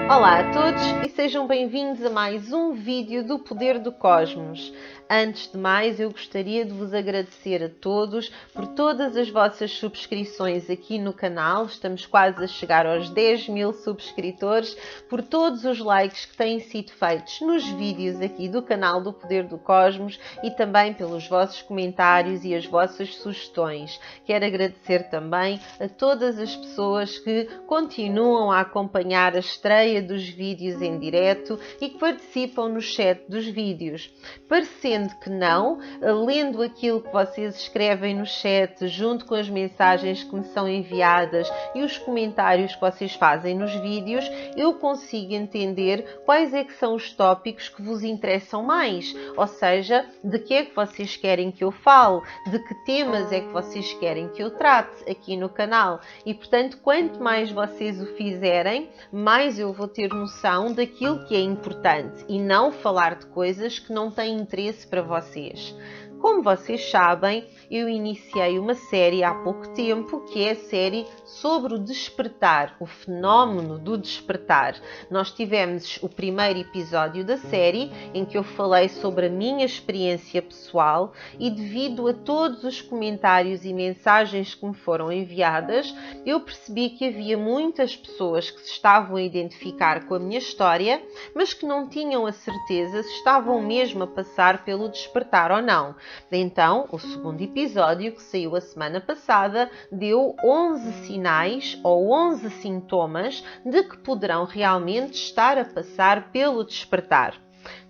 Olá a todos e sejam bem-vindos a mais um vídeo do Poder do Cosmos. Antes de mais, eu gostaria de vos agradecer a todos por todas as vossas subscrições aqui no canal. Estamos quase a chegar aos 10.000 subscritores, por todos os likes que têm sido feitos nos vídeos aqui do canal do Poder do Cosmos e também pelos vossos comentários e as vossas sugestões. Quero agradecer também a todas as pessoas que continuam a acompanhar a estreia dos vídeos em direto e que participam no chat dos vídeos. Parecendo que não, lendo aquilo que vocês escrevem no chat, junto com as mensagens que me são enviadas e os comentários que vocês fazem nos vídeos, eu consigo entender quais é que são os tópicos que vos interessam mais, ou seja, de que é que vocês querem que eu fale, de que temas é que vocês querem que eu trate aqui no canal. E, portanto, quanto mais vocês o fizerem, mais eu vou ter noção daquilo que é importante e não falar de coisas que não têm interesse para vocês. Como vocês sabem, eu iniciei uma série há pouco tempo, que é a série sobre o despertar, o fenómeno do despertar. Nós tivemos o primeiro episódio da série, em que eu falei sobre a minha experiência pessoal e devido a todos os comentários e mensagens que me foram enviadas, eu percebi que havia muitas pessoas que se estavam a identificar com a minha história, mas que não tinham a certeza se estavam mesmo a passar pelo despertar ou não. Então, o segundo episódio, que saiu a semana passada, deu 11 sinais ou 11 sintomas de que poderão realmente estar a passar pelo despertar.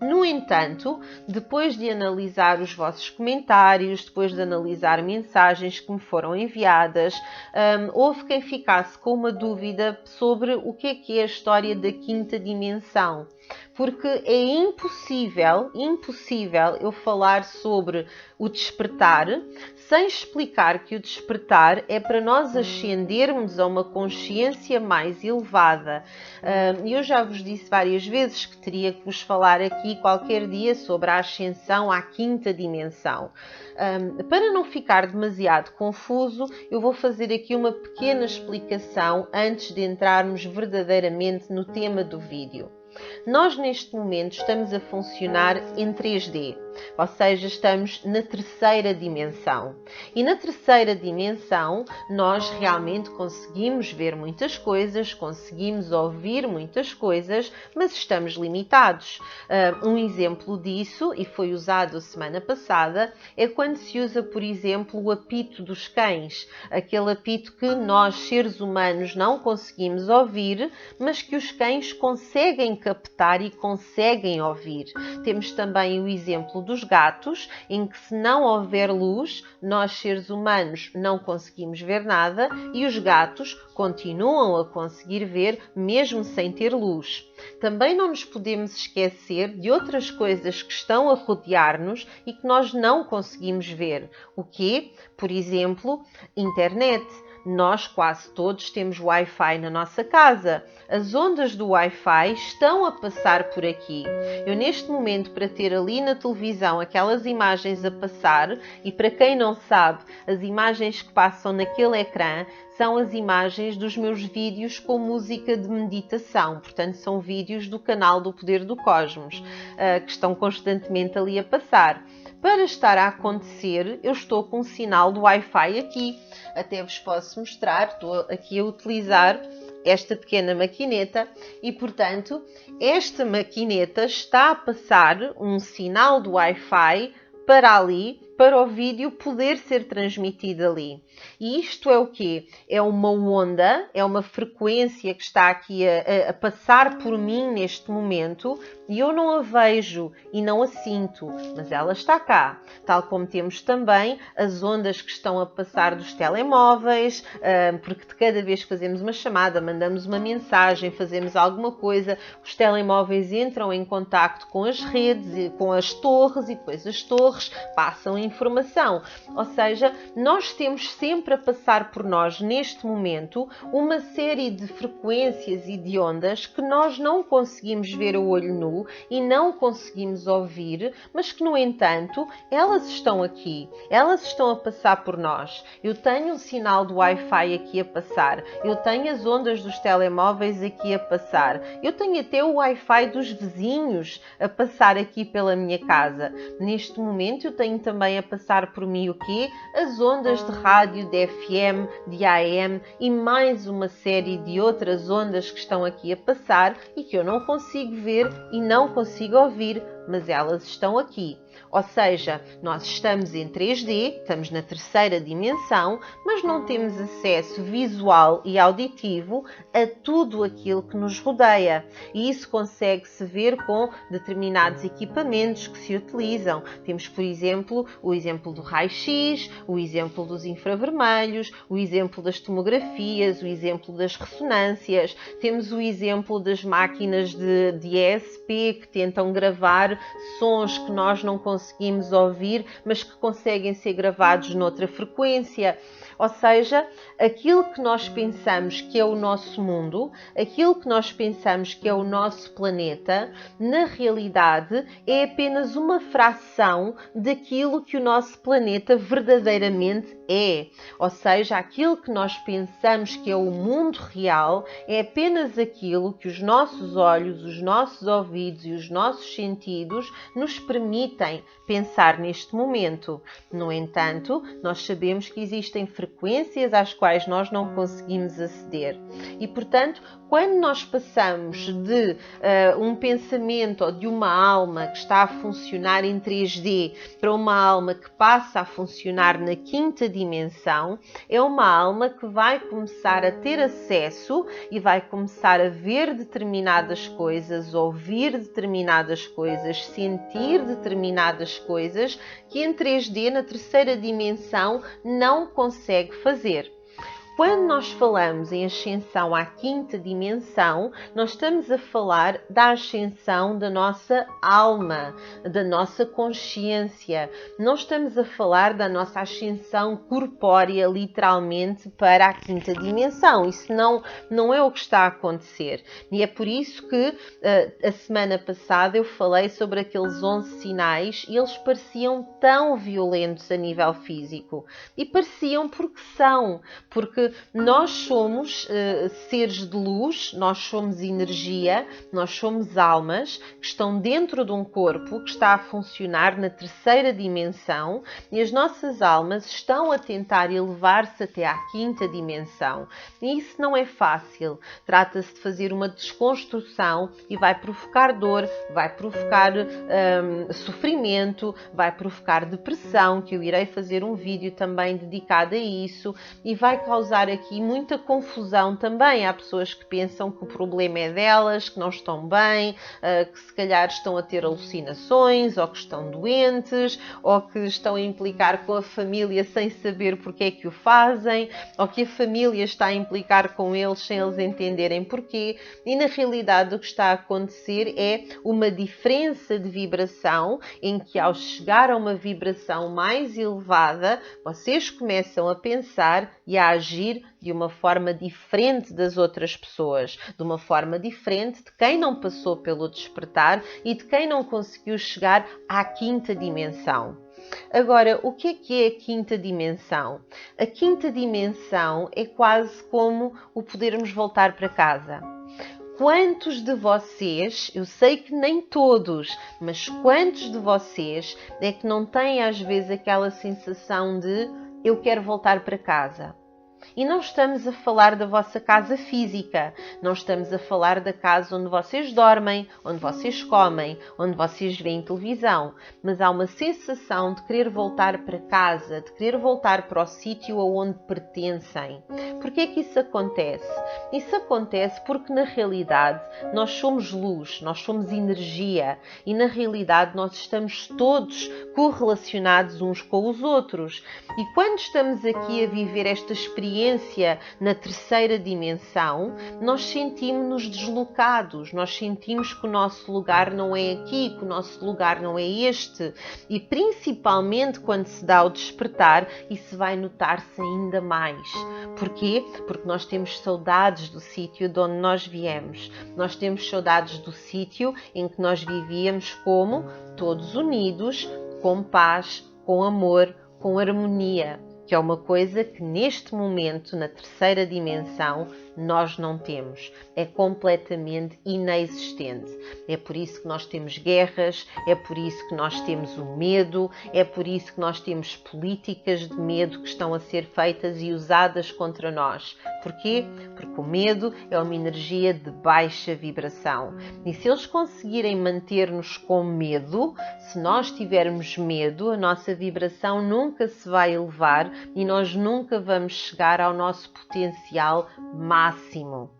No entanto, depois de analisar os vossos comentários, depois de analisar mensagens que me foram enviadas, houve quem ficasse com uma dúvida sobre o que é a história da quinta dimensão. Porque é impossível eu falar sobre o despertar sem explicar que o despertar é para nós ascendermos a uma consciência mais elevada. Eu já vos disse várias vezes que teria que vos falar aqui qualquer dia sobre a ascensão à quinta dimensão. Para não ficar demasiado confuso, eu vou fazer aqui uma pequena explicação antes de entrarmos verdadeiramente no tema do vídeo. Nós, neste momento, estamos a funcionar em 3D, ou seja, estamos na terceira dimensão. E na terceira dimensão, nós realmente conseguimos ver muitas coisas, conseguimos ouvir muitas coisas, mas estamos limitados. Um exemplo disso, e foi usado a semana passada, é quando se usa, por exemplo, o apito dos cães. Aquele apito que nós, seres humanos, não conseguimos ouvir, mas que os cães conseguem captar e conseguem ouvir. Temos também o exemplo dos gatos, em que se não houver luz, nós seres humanos não conseguimos ver nada e os gatos continuam a conseguir ver mesmo sem ter luz. Também não nos podemos esquecer de outras coisas que estão a rodear-nos e que nós não conseguimos ver. O quê? Por exemplo, internet. Nós quase todos temos Wi-Fi na nossa casa. As ondas do Wi-Fi estão a passar por aqui. Eu neste momento, para ter ali na televisão aquelas imagens a passar, e para quem não sabe, as imagens que passam naquele ecrã são as imagens dos meus vídeos com música de meditação. Portanto, são vídeos do canal do Poder do Cosmos, que estão constantemente ali a passar. Para estar a acontecer, eu estou com um sinal do Wi-Fi aqui. Até vos posso mostrar, estou aqui a utilizar esta pequena maquineta e, portanto, esta maquineta está a passar um sinal do Wi-Fi para ali, para o vídeo poder ser transmitido ali. E isto é o quê? É uma onda, é uma frequência que está aqui a passar por mim neste momento e eu não a vejo e não a sinto, mas ela está cá. Tal como temos também as ondas que estão a passar dos telemóveis, porque de cada vez que fazemos uma chamada, mandamos uma mensagem, fazemos alguma coisa, os telemóveis entram em contacto com as redes, com as torres e depois as torres passam em informação. Ou seja, nós temos sempre a passar por nós, neste momento, uma série de frequências e de ondas que nós não conseguimos ver a olho nu e não conseguimos ouvir, mas que, no entanto, elas estão aqui, elas estão a passar por nós. Eu tenho um sinal do Wi-Fi aqui a passar, eu tenho as ondas dos telemóveis aqui a passar, eu tenho até o Wi-Fi dos vizinhos a passar aqui pela minha casa. Neste momento eu tenho também a passar por mim o quê? As ondas de rádio, de FM, de AM e mais uma série de outras ondas que estão aqui a passar e que eu não consigo ver e não consigo ouvir, mas elas estão aqui. Ou seja, nós estamos em 3D, estamos na terceira dimensão, mas não temos acesso visual e auditivo a tudo aquilo que nos rodeia. E isso consegue-se ver com determinados equipamentos que se utilizam. Temos, por exemplo, o exemplo do raio-x, o exemplo dos infravermelhos, o exemplo das tomografias, o exemplo das ressonâncias. Temos o exemplo das máquinas de ESP que tentam gravar sons que nós não conseguimos ouvir, mas que conseguem ser gravados noutra frequência. Ou seja, aquilo que nós pensamos que é o nosso mundo, aquilo que nós pensamos que é o nosso planeta, na realidade é apenas uma fração daquilo que o nosso planeta verdadeiramente é. Ou seja, aquilo que nós pensamos que é o mundo real é apenas aquilo que os nossos olhos, os nossos ouvidos e os nossos sentidos nos permitem pensar neste momento. No entanto, nós sabemos que existem frequências às quais nós não conseguimos aceder. E, portanto, quando nós passamos de um pensamento ou de uma alma que está a funcionar em 3D para uma alma que passa a funcionar na quinta dimensão, é uma alma que vai começar a ter acesso e vai começar a ver determinadas coisas, ouvir determinadas coisas, sentir determinadas coisas que em 3D, na terceira dimensão, não consegue fazer. Quando nós falamos em ascensão à quinta dimensão, nós estamos a falar da ascensão da nossa alma, da nossa consciência. Não estamos a falar da nossa ascensão corpórea, literalmente, para a quinta dimensão. Isso não é o que está a acontecer. E é por isso que a semana passada eu falei sobre aqueles 11 sinais e eles pareciam tão violentos a nível físico. E pareciam porque nós somos seres de luz, nós somos energia, nós somos almas que estão dentro de um corpo que está a funcionar na terceira dimensão e as nossas almas estão a tentar elevar-se até à quinta dimensão. E isso não é fácil. Trata-se de fazer uma desconstrução e vai provocar dor, vai provocar sofrimento, vai provocar depressão, que eu irei fazer um vídeo também dedicado a isso, e vai causar aqui muita confusão também. Há pessoas que pensam que o problema é delas, que não estão bem, que se calhar estão a ter alucinações, ou que estão doentes, ou que estão a implicar com a família sem saber porque é que o fazem, ou que a família está a implicar com eles sem eles entenderem porquê. E na realidade o que está a acontecer é uma diferença de vibração em que, ao chegar a uma vibração mais elevada, vocês começam a pensar e a agir de uma forma diferente das outras pessoas, de uma forma diferente de quem não passou pelo despertar e de quem não conseguiu chegar à quinta dimensão. Agora, o que é a quinta dimensão? A quinta dimensão é quase como o podermos voltar para casa. Quantos de vocês, eu sei que nem todos, mas quantos de vocês é que não têm às vezes aquela sensação de eu quero voltar para casa? E não estamos a falar da vossa casa física, não estamos a falar da casa onde vocês dormem, onde vocês comem, onde vocês veem televisão, mas há uma sensação de querer voltar para casa, de querer voltar para o sítio aonde pertencem. Porquê é que isso acontece? Isso acontece porque, na realidade, nós somos luz, nós somos energia e, na realidade, nós estamos todos correlacionados uns com os outros. E quando estamos aqui a viver esta experiência experiência na terceira dimensão, nós sentimos-nos deslocados, nós sentimos que o nosso lugar não é aqui, que o nosso lugar não é este. E principalmente quando se dá o despertar, isso vai notar-se ainda mais. Porquê? Porque nós temos saudades do sítio de onde nós viemos. Nós temos saudades do sítio em que nós vivíamos como todos unidos, com paz, com amor, com harmonia, que é uma coisa que neste momento, na terceira dimensão, nós não temos. É completamente inexistente. É por isso que nós temos guerras, é por isso que nós temos o medo, é por isso que nós temos políticas de medo que estão a ser feitas e usadas contra nós. Porquê? Porque o medo é uma energia de baixa vibração. E se eles conseguirem manter-nos com medo, se nós tivermos medo, a nossa vibração nunca se vai elevar e nós nunca vamos chegar ao nosso potencial máximo.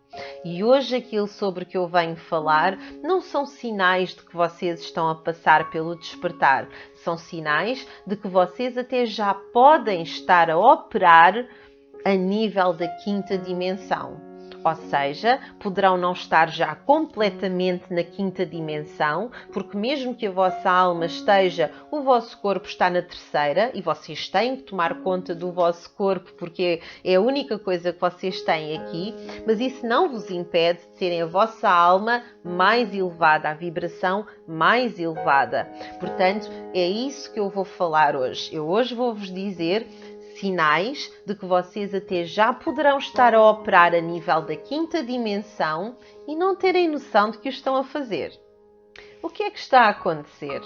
E hoje aquilo sobre que eu venho falar não são sinais de que vocês estão a passar pelo despertar, são sinais de que vocês até já podem estar a operar a nível da quinta dimensão. Ou seja, poderão não estar já completamente na quinta dimensão, porque mesmo que a vossa alma esteja, o vosso corpo está na terceira e vocês têm que tomar conta do vosso corpo porque é a única coisa que vocês têm aqui, mas isso não vos impede de terem a vossa alma mais elevada, a vibração mais elevada. Portanto, é isso que eu vou falar hoje. Eu hoje vou-vos dizer sinais de que vocês até já poderão estar a operar a nível da quinta dimensão e não terem noção de que o estão a fazer. O que é que está a acontecer?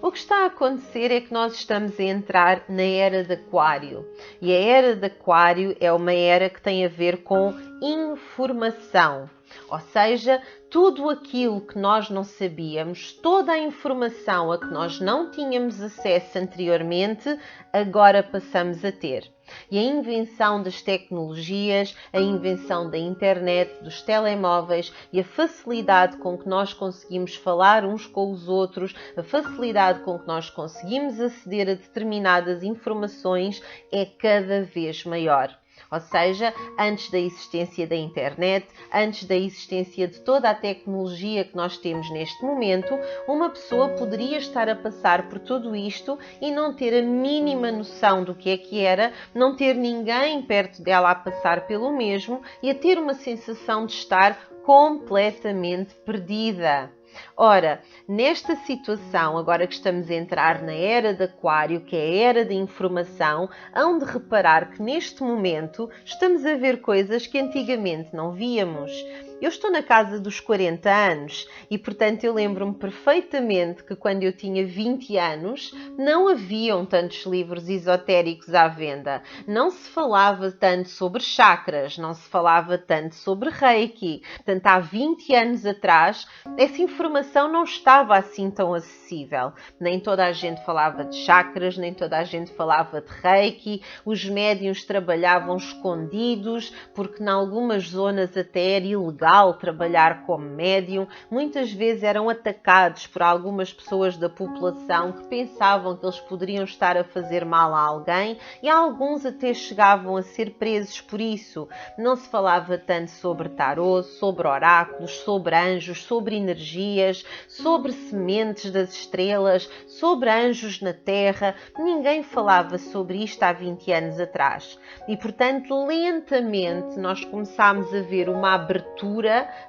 O que está a acontecer é que nós estamos a entrar na era de Aquário. E a era de Aquário é uma era que tem a ver com informação. Ou seja, tudo aquilo que nós não sabíamos, toda a informação a que nós não tínhamos acesso anteriormente, agora passamos a ter. E a invenção das tecnologias, a invenção da internet, dos telemóveis e a facilidade com que nós conseguimos falar uns com os outros, a facilidade com que nós conseguimos aceder a determinadas informações é cada vez maior. Ou seja, antes da existência da internet, antes da existência de toda a tecnologia que nós temos neste momento, uma pessoa poderia estar a passar por tudo isto e não ter a mínima noção do que era, não ter ninguém perto dela a passar pelo mesmo e a ter uma sensação de estar completamente perdida. Ora, nesta situação, agora que estamos a entrar na era de Aquário, que é a era da informação, hão de reparar que neste momento estamos a ver coisas que antigamente não víamos. Eu estou na casa dos 40 anos e, portanto, eu lembro-me perfeitamente que quando eu tinha 20 anos não haviam tantos livros esotéricos à venda. Não se falava tanto sobre chakras, não se falava tanto sobre Reiki. Portanto, há 20 anos atrás, essa informação não estava assim tão acessível. Nem toda a gente falava de chakras, nem toda a gente falava de Reiki. Os médiuns trabalhavam escondidos, porque em algumas zonas até era ilegal trabalhar como médium. Muitas vezes eram atacados por algumas pessoas da população que pensavam que eles poderiam estar a fazer mal a alguém e alguns até chegavam a ser presos por isso. Não se falava tanto sobre tarô, sobre oráculos, sobre anjos, sobre energias, sobre sementes das estrelas, sobre anjos na terra. Ninguém falava sobre isto há 20 anos atrás. E, portanto, lentamente nós começámos a ver uma abertura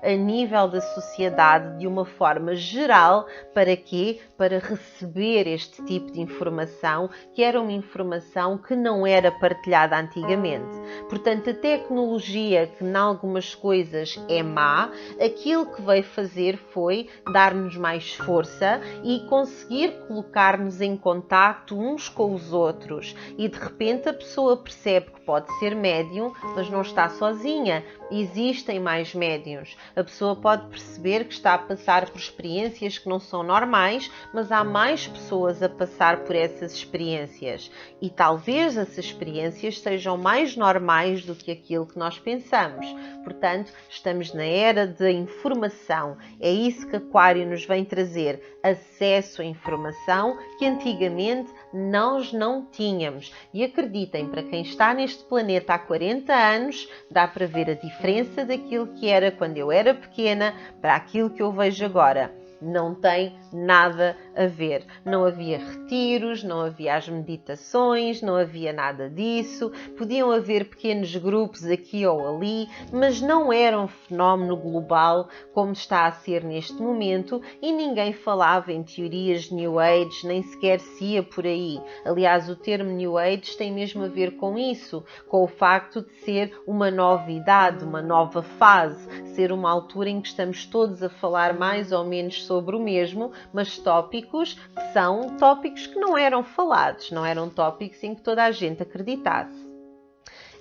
a nível da sociedade de uma forma geral. Para quê? Para receber este tipo de informação, que era uma informação que não era partilhada antigamente. Portanto, a tecnologia, que em algumas coisas é má, aquilo que veio fazer foi dar-nos mais força e conseguir colocar-nos em contacto uns com os outros. E de repente a pessoa percebe que pode ser médium, mas não está sozinha. Existem mais médiuns. A pessoa pode perceber que está a passar por experiências que não são normais, mas há mais pessoas a passar por essas experiências. E talvez essas experiências sejam mais normais do que aquilo que nós pensamos. Portanto, estamos na era da informação. É isso que Aquário nos vem trazer. Acesso à informação que antigamente nós não tínhamos. E acreditem, para quem está neste planeta há 40 anos, dá para ver a diferença daquilo que era quando eu era pequena para aquilo que eu vejo agora. Não tem nada a ver. Não havia retiros, não havia as meditações, não havia nada disso. Podiam haver pequenos grupos aqui ou ali, mas não era um fenómeno global como está a ser neste momento e ninguém falava em teorias New Age, nem sequer se ia por aí. Aliás, o termo New Age tem mesmo a ver com isso, com o facto de ser uma nova idade, uma nova fase, ser uma altura em que estamos todos a falar mais ou menos sobre o mesmo, mas tópicos que são tópicos que não eram falados, não eram tópicos em que toda a gente acreditasse.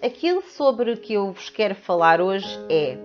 Aquilo sobre o que eu vos quero falar hoje é: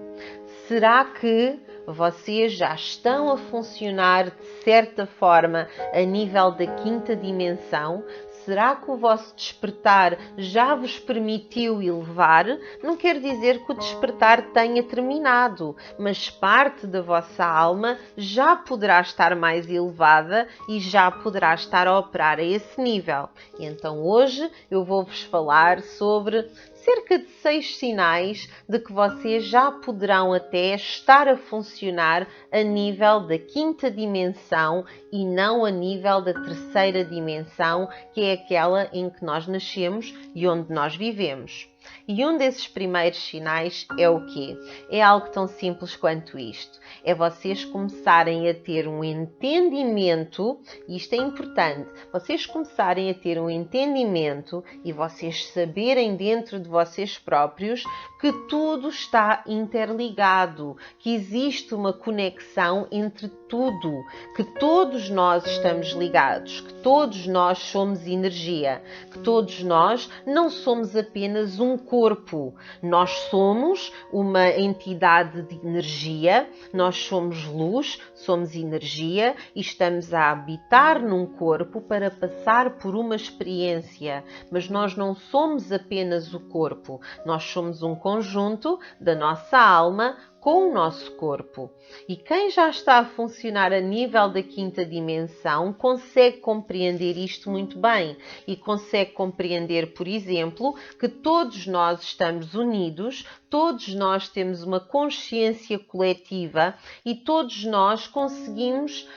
será que vocês já estão a funcionar de certa forma a nível da quinta dimensão? Será que o vosso despertar já vos permitiu elevar? Não quer dizer que o despertar tenha terminado, mas parte da vossa alma já poderá estar mais elevada e já poderá estar a operar a esse nível. E então hoje eu vou-vos falar sobre cerca de 6 sinais de que vocês já poderão até estar a funcionar a nível da quinta dimensão e não a nível da terceira dimensão, que é aquela em que nós nascemos e onde nós vivemos. E um desses primeiros sinais é o quê? É algo tão simples quanto isto. É vocês começarem a ter um entendimento, e isto é importante, vocês começarem a ter um entendimento e vocês saberem dentro de vocês próprios que tudo está interligado, que existe uma conexão entre tudo, que todos nós estamos ligados, que todos nós somos energia, que todos nós não somos apenas um corpo, nós somos uma entidade de energia, nós somos luz, somos energia e estamos a habitar num corpo para passar por uma experiência, mas nós não somos apenas o corpo, nós somos um conjunto da nossa alma com o nosso corpo. E quem já está a funcionar a nível da quinta dimensão consegue compreender isto muito bem e consegue compreender, por exemplo, que todos nós estamos unidos, todos nós temos uma consciência coletiva e todos nós conseguimos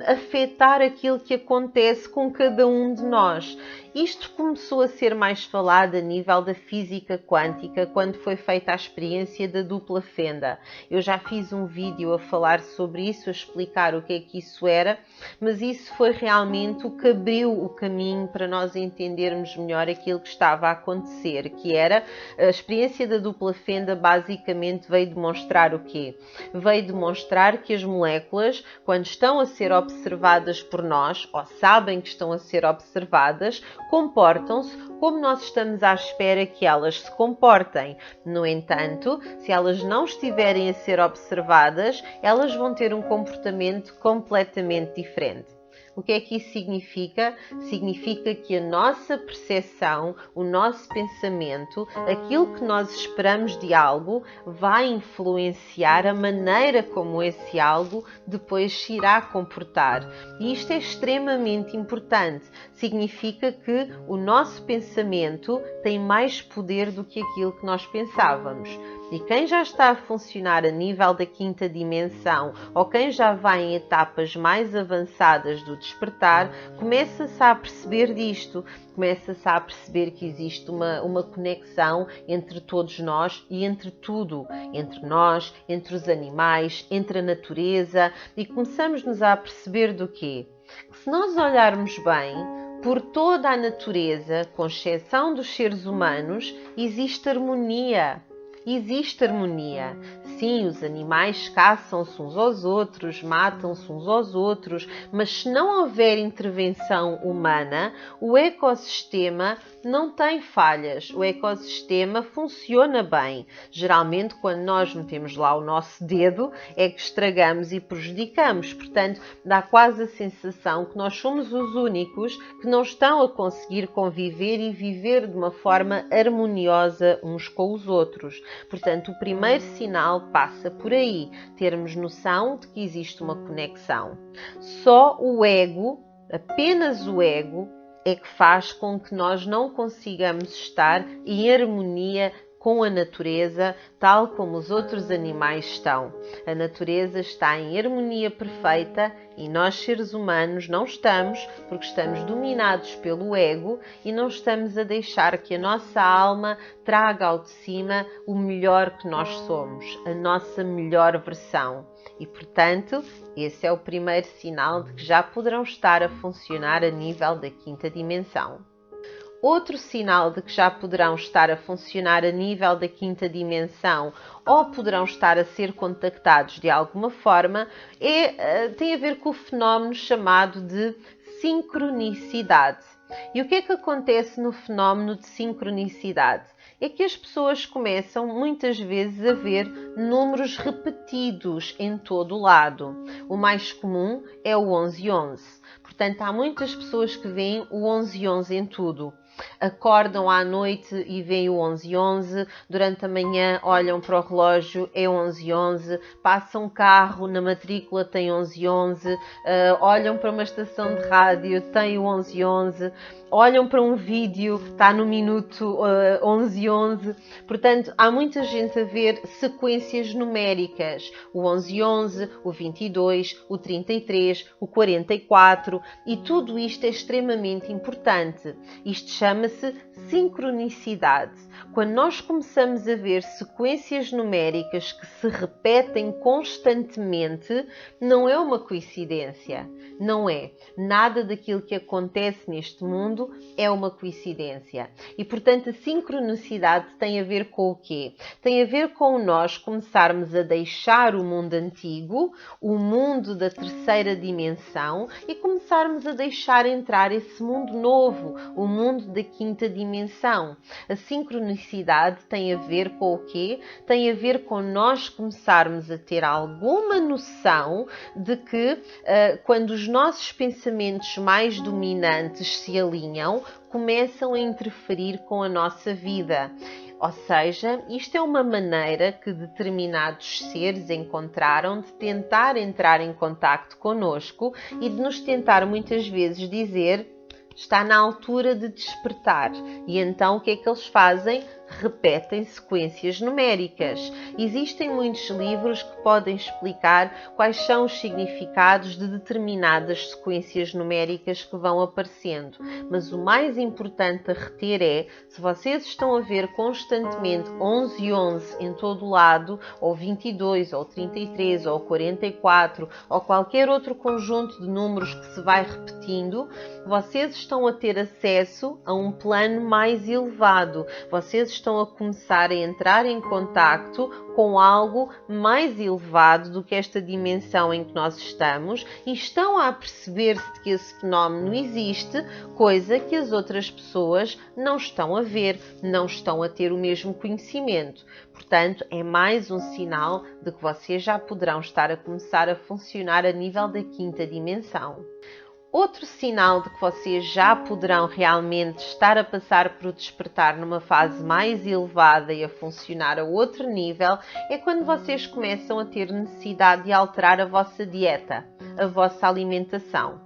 afetar aquilo que acontece com cada um de nós. Isto começou a ser mais falado a nível da física quântica quando foi feita a experiência da dupla fenda. Eu já fiz um vídeo a falar sobre isso, a explicar o que é que isso era, mas isso foi realmente o que abriu o caminho para nós entendermos melhor aquilo que estava a acontecer, que era a experiência da dupla fenda. Basicamente veio demonstrar o quê? Veio demonstrar que as moléculas, quando estão a ser observadas por nós, ou sabem que estão a ser observadas, comportam-se como nós estamos à espera que elas se comportem. No entanto, se elas não estiverem a ser observadas, elas vão ter um comportamento completamente diferente. O que é que isso significa? Significa que a nossa percepção, o nosso pensamento, aquilo que nós esperamos de algo, vai influenciar a maneira como esse algo depois se irá comportar. E isto é extremamente importante. Significa que o nosso pensamento tem mais poder do que aquilo que nós pensávamos. E quem já está a funcionar a nível da quinta dimensão ou quem já vai em etapas mais avançadas do despertar, começa-se a perceber disto, começa-se a perceber que existe uma conexão entre todos nós e entre tudo, entre nós, entre os animais, entre a natureza, e começamos-nos a perceber do quê? Que se nós olharmos bem, por toda a natureza, com exceção dos seres humanos, existe harmonia. Existe harmonia. Sim, os animais caçam-se uns aos outros, matam-se uns aos outros, mas se não houver intervenção humana, o ecossistema não tem falhas. O ecossistema funciona bem. Geralmente, quando nós metemos lá o nosso dedo, é que estragamos e prejudicamos. Portanto, dá quase a sensação que nós somos os únicos que não estão a conseguir conviver e viver de uma forma harmoniosa uns com os outros. Portanto, o primeiro sinal passa por aí, termos noção de que existe uma conexão. Só o ego, apenas o ego, é que faz com que nós não consigamos estar em harmonia com a natureza, tal como os outros animais estão. A natureza está em harmonia perfeita e nós, seres humanos, não estamos, porque estamos dominados pelo ego e não estamos a deixar que a nossa alma traga ao de cima o melhor que nós somos, a nossa melhor versão. E, portanto, esse é o primeiro sinal de que já poderão estar a funcionar a nível da quinta dimensão. Outro sinal de que já poderão estar a funcionar a nível da quinta dimensão ou poderão estar a ser contactados de alguma forma tem a ver com o fenómeno chamado de sincronicidade. E o que é que acontece no fenómeno de sincronicidade? É que as pessoas começam muitas vezes a ver números repetidos em todo o lado. O mais comum é o 1111. Portanto, há muitas pessoas que veem o 1111 em tudo. Acordam à noite e veem o 1111, durante a manhã olham para o relógio, é 1111, passam um carro, na matrícula tem 1111, olham para uma estação de rádio, tem o 1111, olham para um vídeo, está no minuto 1111. Portanto, há muita gente a ver sequências numéricas, o 1111, o 22, o 33, o 44, e tudo isto é extremamente importante. Isto chama-se sincronicidade. Quando nós começamos a ver sequências numéricas que se repetem constantemente, não é uma coincidência. Não é. Nada daquilo que acontece neste mundo é uma coincidência. E, portanto, a sincronicidade tem a ver com o quê? Tem a ver com nós começarmos a deixar o mundo antigo, o mundo da terceira dimensão, e começarmos a deixar entrar esse mundo novo, o mundo da quinta dimensão. A sincronicidade tem a ver com o quê? Tem a ver com nós começarmos a ter alguma noção de que quando os nossos pensamentos mais dominantes se alinham, começam a interferir com a nossa vida. Ou seja, isto é uma maneira que determinados seres encontraram de tentar entrar em contacto connosco e de nos tentar muitas vezes dizer: está na altura de despertar. E então o que é que eles fazem? Repetem sequências numéricas. Existem muitos livros que podem explicar quais são os significados de determinadas sequências numéricas que vão aparecendo. Mas o mais importante a reter é, se vocês estão a ver constantemente 1111 em todo o lado, ou 22, ou 33, ou 44, ou qualquer outro conjunto de números que se vai repetindo, vocês estão a ter acesso a um plano mais elevado. Vocês estão a começar a entrar em contacto com algo mais elevado do que esta dimensão em que nós estamos e estão a perceber-se de que esse fenómeno existe, coisa que as outras pessoas não estão a ver, não estão a ter o mesmo conhecimento. Portanto, é mais um sinal de que vocês já poderão estar a começar a funcionar a nível da quinta dimensão. Outro sinal de que vocês já poderão realmente estar a passar por despertar numa fase mais elevada e a funcionar a outro nível é quando vocês começam a ter necessidade de alterar a vossa dieta, a vossa alimentação.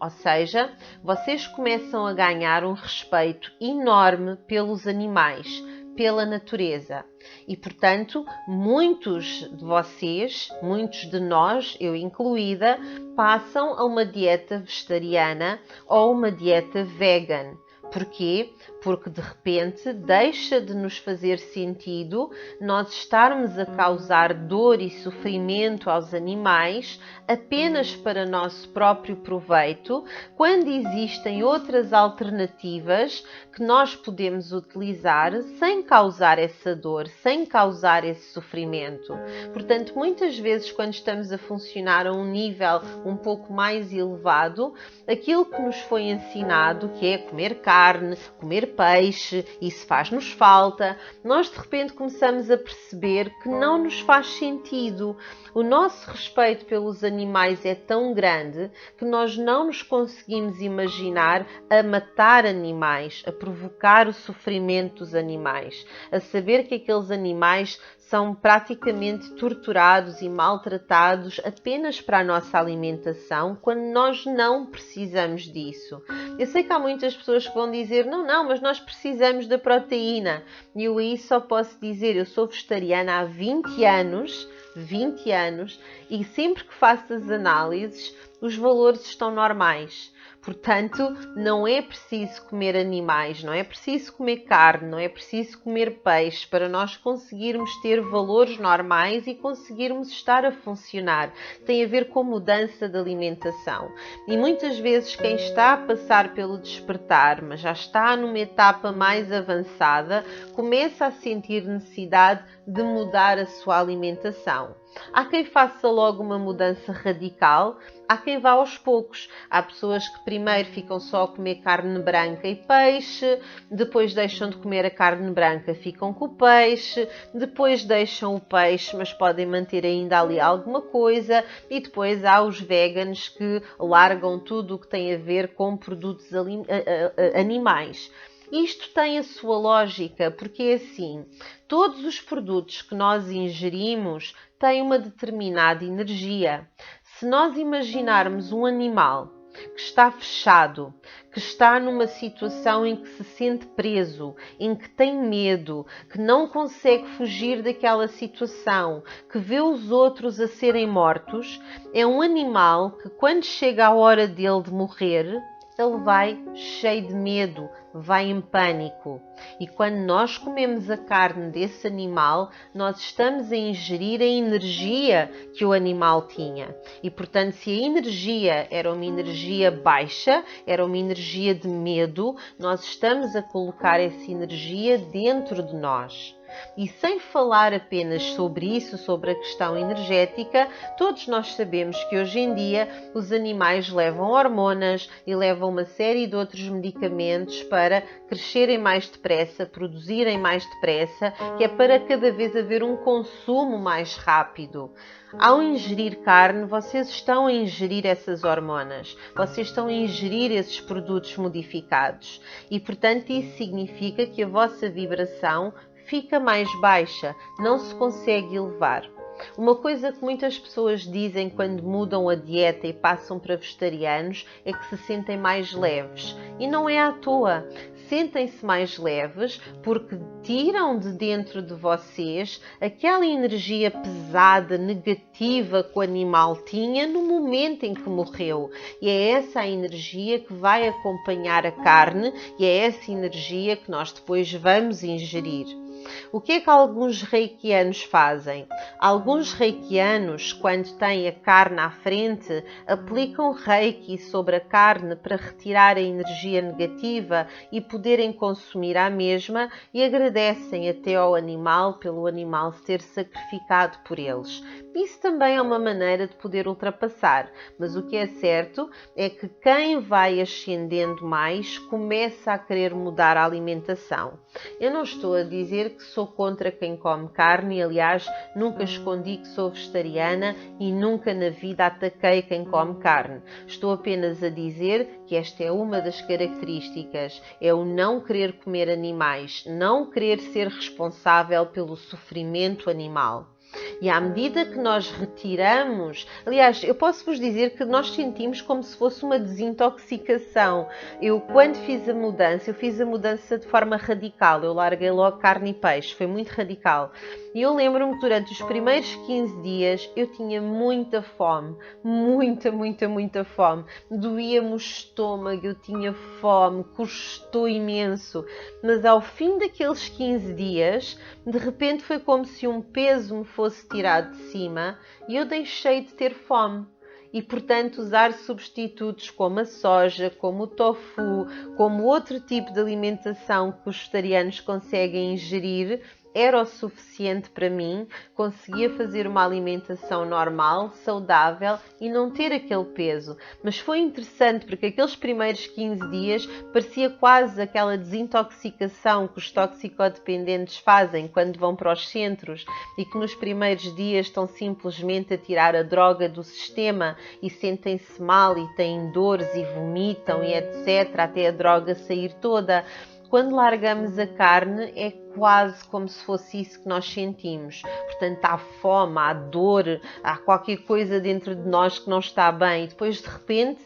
Ou seja, vocês começam a ganhar um respeito enorme pelos animais, pela natureza. E, portanto, muitos de vocês, muitos de nós, eu incluída, passam a uma dieta vegetariana ou uma dieta vegan. Porquê? Porque de repente deixa de nos fazer sentido nós estarmos a causar dor e sofrimento aos animais apenas para nosso próprio proveito, quando existem outras alternativas que nós podemos utilizar sem causar essa dor, sem causar esse sofrimento. Portanto, muitas vezes quando estamos a funcionar a um nível um pouco mais elevado, aquilo que nos foi ensinado, que é comer carne, comer comer peixe, isso faz-nos falta, nós de repente começamos a perceber que não nos faz sentido. O nosso respeito pelos animais é tão grande que nós não nos conseguimos imaginar a matar animais, a provocar o sofrimento dos animais, a saber que aqueles animais são praticamente torturados e maltratados apenas para a nossa alimentação, quando nós não precisamos disso. Eu sei que há muitas pessoas que vão dizer, não, mas nós precisamos da proteína. E eu aí só posso dizer, eu sou vegetariana há 20 anos, e sempre que faço as análises, os valores estão normais. Portanto, não é preciso comer animais, não é preciso comer carne, não é preciso comer peixe para nós conseguirmos ter valores normais e conseguirmos estar a funcionar. Tem a ver com mudança de alimentação. E muitas vezes quem está a passar pelo despertar, mas já está numa etapa mais avançada, começa a sentir necessidade de mudar a sua alimentação. Há quem faça logo uma mudança radical, há quem vá aos poucos. Há pessoas que primeiro ficam só a comer carne branca e peixe, depois deixam de comer a carne branca, ficam com o peixe, depois deixam o peixe, mas podem manter ainda ali alguma coisa, e depois há os veganos que largam tudo o que tem a ver com produtos animais. Isto tem a sua lógica, porque é assim, todos os produtos que nós ingerimos têm uma determinada energia. Se nós imaginarmos um animal que está fechado, que está numa situação em que se sente preso, em que tem medo, que não consegue fugir daquela situação, que vê os outros a serem mortos, é um animal que quando chega a hora dele de morrer, ele vai cheio de medo, vai em pânico. E quando nós comemos a carne desse animal, nós estamos a ingerir a energia que o animal tinha. E, portanto, se a energia era uma energia baixa, era uma energia de medo, nós estamos a colocar essa energia dentro de nós. E sem falar apenas sobre isso, sobre a questão energética, todos nós sabemos que hoje em dia os animais levam hormonas e levam uma série de outros medicamentos para crescerem mais depressa, produzirem mais depressa, que é para cada vez haver um consumo mais rápido. Ao ingerir carne, vocês estão a ingerir essas hormonas, vocês estão a ingerir esses produtos modificados e, portanto, isso significa que a vossa vibração fica mais baixa, não se consegue elevar. Uma coisa que muitas pessoas dizem quando mudam a dieta e passam para vegetarianos é que se sentem mais leves. E não é à toa. Sentem-se mais leves porque tiram de dentro de vocês aquela energia pesada, negativa que o animal tinha no momento em que morreu. E é essa a energia que vai acompanhar a carne e é essa energia que nós depois vamos ingerir. O que é que alguns reikianos fazem? Alguns reikianos, quando têm a carne à frente, aplicam reiki sobre a carne para retirar a energia negativa e poderem consumir a mesma e agradecem até ao animal pelo animal ser sacrificado por eles. Isso também é uma maneira de poder ultrapassar, mas o que é certo é que quem vai ascendendo mais começa a querer mudar a alimentação. Eu não estou a dizer que sou contra quem come carne, aliás, nunca escondi que sou vegetariana e nunca na vida ataquei quem come carne. Estou apenas a dizer que esta é uma das características, é o não querer comer animais, não querer ser responsável pelo sofrimento animal. E à medida que nós retiramos, aliás, eu posso vos dizer que nós sentimos como se fosse uma desintoxicação. Eu, quando fiz a mudança de forma radical. Eu larguei logo carne e peixe, foi muito radical. E eu lembro-me que durante os primeiros 15 dias eu tinha muita fome, muita fome. Doía-me o estômago, eu tinha fome, custou imenso. Mas ao fim daqueles 15 dias, de repente foi como se um peso me fosse tirado de cima e eu deixei de ter fome. E, portanto, usar substitutos como a soja, como o tofu, como outro tipo de alimentação que os vegetarianos conseguem ingerir, era o suficiente para mim, conseguia fazer uma alimentação normal, saudável e não ter aquele peso. Mas foi interessante porque aqueles primeiros 15 dias parecia quase aquela desintoxicação que os toxicodependentes fazem quando vão para os centros e que nos primeiros dias estão simplesmente a tirar a droga do sistema e sentem-se mal e têm dores e vomitam e etc. até a droga sair toda. Quando largamos a carne, é quase como se fosse isso que nós sentimos. Portanto, há fome, há dor, há qualquer coisa dentro de nós que não está bem. E depois, de repente,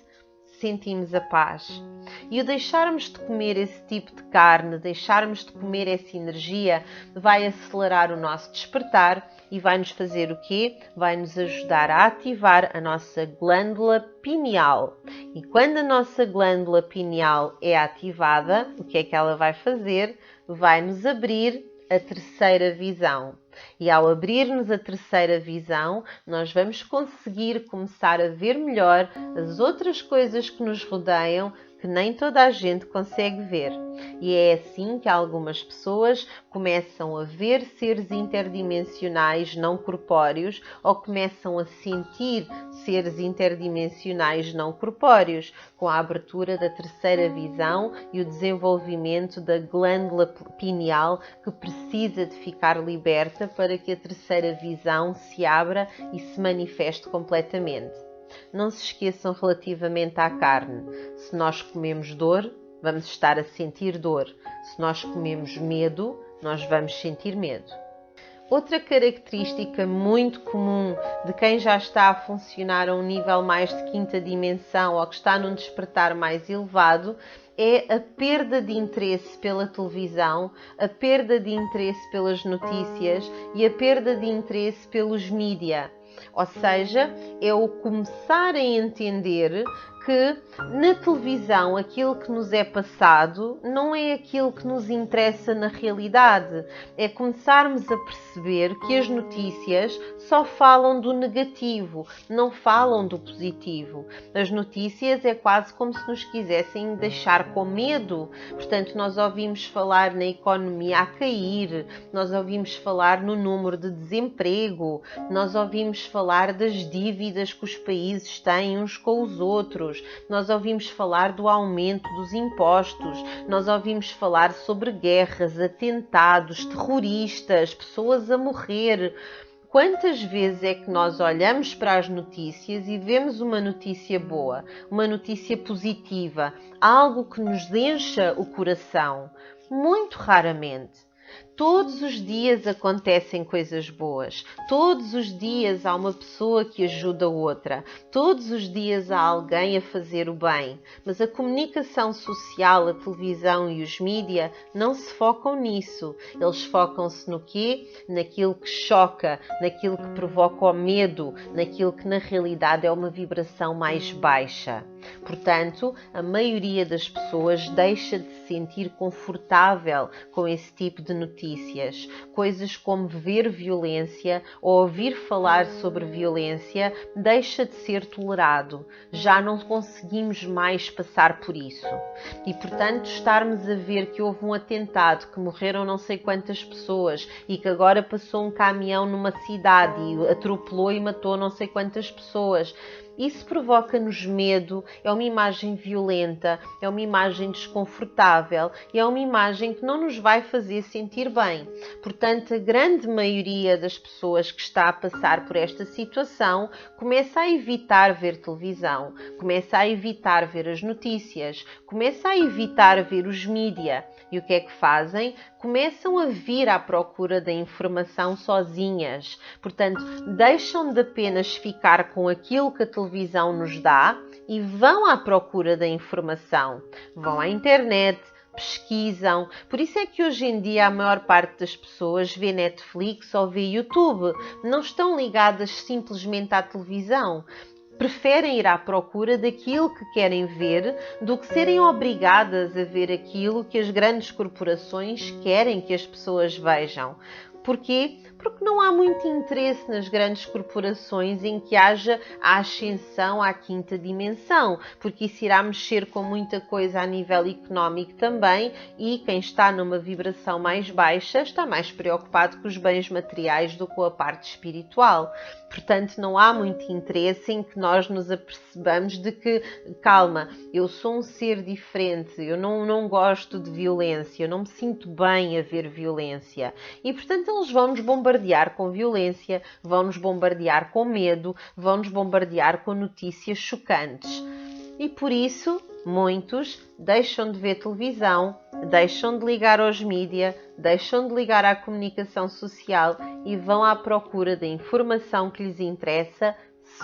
sentimos a paz. E o deixarmos de comer esse tipo de carne, deixarmos de comer essa energia, vai acelerar o nosso despertar e vai nos fazer o quê? Vai nos ajudar a ativar a nossa glândula pineal. E quando a nossa glândula pineal é ativada, o que é que ela vai fazer? Vai nos abrir a terceira visão. E ao abrir-nos a terceira visão, nós vamos conseguir começar a ver melhor as outras coisas que nos rodeiam, que nem toda a gente consegue ver. E é assim que algumas pessoas começam a ver seres interdimensionais não corpóreos ou começam a sentir seres interdimensionais não corpóreos, com a abertura da terceira visão e o desenvolvimento da glândula pineal que precisa de ficar liberta para que a terceira visão se abra e se manifeste completamente. Não se esqueçam relativamente à carne. Se nós comemos dor, vamos estar a sentir dor. Se nós comemos medo, nós vamos sentir medo. Outra característica muito comum de quem já está a funcionar a um nível mais de quinta dimensão ou que está num despertar mais elevado é a perda de interesse pela televisão, a perda de interesse pelas notícias e a perda de interesse pelos mídia. Ou seja, é o começar a entender que na televisão aquilo que nos é passado não é aquilo que nos interessa na realidade. É começarmos a perceber que as notícias só falam do negativo, não falam do positivo. As notícias é quase como se nos quisessem deixar com medo. Portanto, nós ouvimos falar na economia a cair, nós ouvimos falar no número de desemprego, nós ouvimos falar das dívidas que os países têm uns com os outros. Nós ouvimos falar do aumento dos impostos, nós ouvimos falar sobre guerras, atentados, terroristas, pessoas a morrer. Quantas vezes é que nós olhamos para as notícias e vemos uma notícia boa, uma notícia positiva, algo que nos encha o coração? Muito raramente. Todos os dias acontecem coisas boas. Todos os dias há uma pessoa que ajuda outra. Todos os dias há alguém a fazer o bem. Mas a comunicação social, a televisão e os mídia não se focam nisso. Eles focam-se no quê? Naquilo que choca, naquilo que provoca o medo, naquilo que na realidade é uma vibração mais baixa. Portanto, a maioria das pessoas deixa de se sentir confortável com esse tipo de notícias. Coisas como ver violência ou ouvir falar sobre violência deixa de ser tolerado. Já não conseguimos mais passar por isso. E, portanto, estarmos a ver que houve um atentado, que morreram não sei quantas pessoas e que agora passou um caminhão numa cidade e atropelou e matou não sei quantas pessoas. Isso provoca-nos medo, é uma imagem violenta, é uma imagem desconfortável e é uma imagem que não nos vai fazer sentir bem. Portanto, a grande maioria das pessoas que está a passar por esta situação começa a evitar ver televisão, começa a evitar ver as notícias, começa a evitar ver os mídia. E o que é que fazem? Começam a vir à procura da informação sozinhas. Portanto, deixam de apenas ficar com aquilo que a televisão nos dá e vão à procura da informação. Vão à internet, pesquisam. Por isso é que hoje em dia a maior parte das pessoas vê Netflix ou vê YouTube. Não estão ligadas simplesmente à televisão. Preferem ir à procura daquilo que querem ver do que serem obrigadas a ver aquilo que as grandes corporações querem que as pessoas vejam. Porquê? Porque não há muito interesse nas grandes corporações em que haja a ascensão à quinta dimensão, porque isso irá mexer com muita coisa a nível económico também, e quem está numa vibração mais baixa está mais preocupado com os bens materiais do que com a parte espiritual. Portanto, não há muito interesse em que nós nos apercebamos de que, calma, eu sou um ser diferente, eu não gosto de violência, eu não me sinto bem a ver violência. E, portanto, eles vão-nos bombardear com violência, vão-nos bombardear com medo, vão-nos bombardear com notícias chocantes. E por isso, muitos deixam de ver televisão, deixam de ligar aos mídia, deixam de ligar à comunicação social e vão à procura da informação que lhes interessa